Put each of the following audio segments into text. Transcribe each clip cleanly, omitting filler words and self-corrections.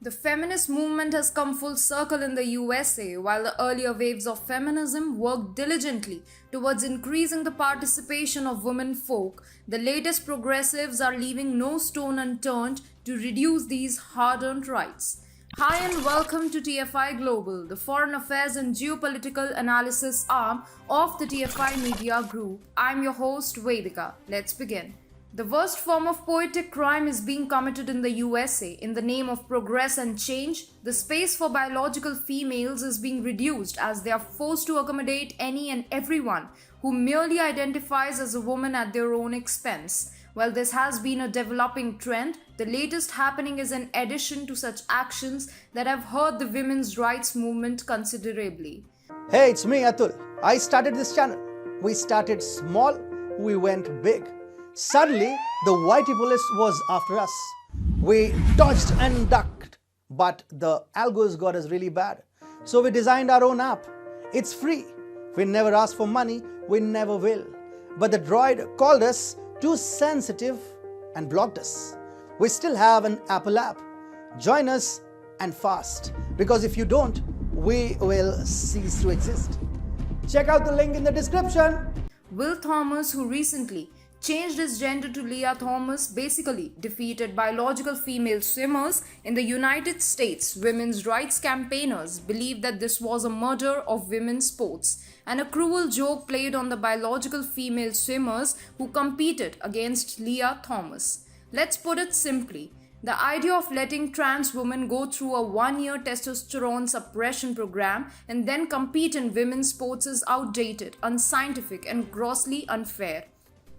The feminist movement has come full circle in the USA, while the earlier waves of feminism worked diligently towards increasing the participation of women folk. The latest progressives are leaving no stone unturned to reduce these hard-earned rights. Hi and welcome to TFI Global, the foreign affairs and geopolitical analysis arm of the TFI Media Group. I'm your host Vedika. Let's begin. The worst form of poetic crime is being committed in the USA. In the name of progress and change, the space for biological females is being reduced as they are forced to accommodate any and everyone who merely identifies as a woman at their own expense. While this has been a developing trend, the latest happening is an addition to such actions that have hurt the women's rights movement considerably. Hey, it's me Atul. I started this channel. We started small, we went big. Suddenly, the whitey police was after us. We dodged and ducked, but the algos got us really bad. So we designed our own app. It's free. We never asked for money, we never will. But the droid called us too sensitive and blocked us. We still have an Apple app. Join us and fast, because if you don't, we will cease to exist. Check out the link in the description. Lia Thomas, who recently changed his gender to Lia Thomas, basically defeated biological female swimmers in the United States. Women's rights campaigners believe that this was a murder of women's sports and a cruel joke played on the biological female swimmers who competed against Lia Thomas. Let's put it simply. The idea of letting trans women go through a one-year testosterone suppression program and then compete in women's sports is outdated, unscientific, and grossly unfair.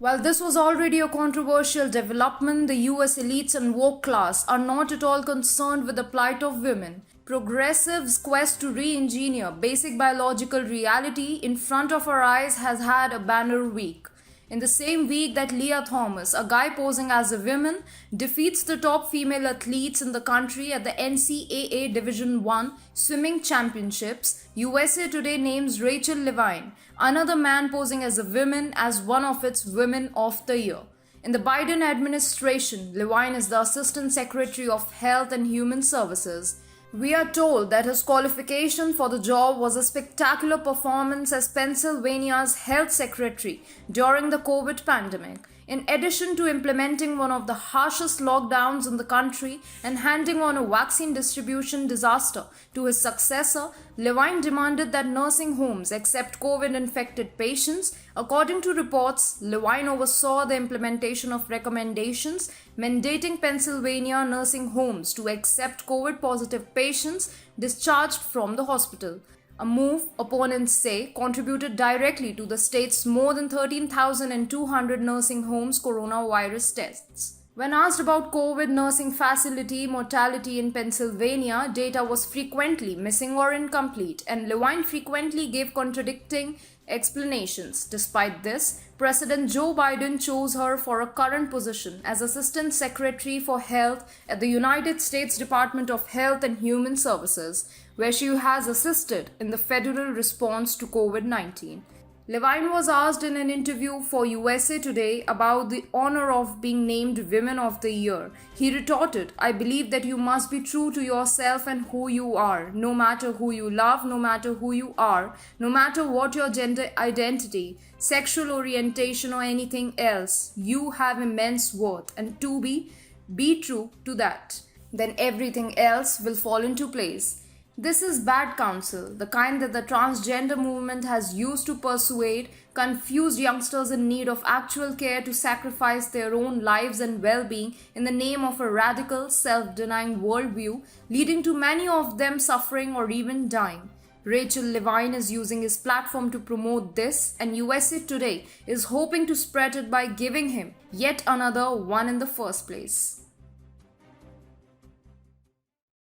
While this was already a controversial development, the US elites and woke class are not at all concerned with the plight of women. Progressives' quest to re-engineer basic biological reality in front of our eyes has had a banner week. In the same week that Lia Thomas, a guy posing as a woman, defeats the top female athletes in the country at the NCAA Division I Swimming Championships, USA Today names Rachel Levine, another man posing as a woman, as one of its Women of the Year. In the Biden administration, Levine is the Assistant Secretary of Health and Human Services. We are told that his qualification for the job was a spectacular performance as Pennsylvania's health secretary during the COVID pandemic. In addition to implementing one of the harshest lockdowns in the country and handing on a vaccine distribution disaster to his successor, Levine demanded that nursing homes accept COVID-infected patients. According to reports, Levine oversaw the implementation of recommendations mandating Pennsylvania nursing homes to accept COVID-positive patients discharged from the hospital. A move, opponents say, contributed directly to the state's more than 13,200 nursing homes coronavirus tests. When asked about COVID nursing facility mortality in Pennsylvania, data was frequently missing or incomplete, and Levine frequently gave contradicting explanations. Despite this, President Joe Biden chose her for a current position as Assistant Secretary for Health at the United States Department of Health and Human Services, where she has assisted in the federal response to COVID-19. Levine was asked in an interview for USA Today about the honor of being named Women of the Year. He retorted, "I believe that you must be true to yourself and who you are, no matter who you love, no matter who you are, no matter what your gender identity, sexual orientation or anything else. You have immense worth, and to be true to that. Then everything else will fall into place." This is bad counsel, the kind that the transgender movement has used to persuade confused youngsters in need of actual care to sacrifice their own lives and well-being in the name of a radical, self-denying worldview, leading to many of them suffering or even dying. Rachel Levine is using his platform to promote this, and USA Today is hoping to spread it by giving him yet another one in the first place.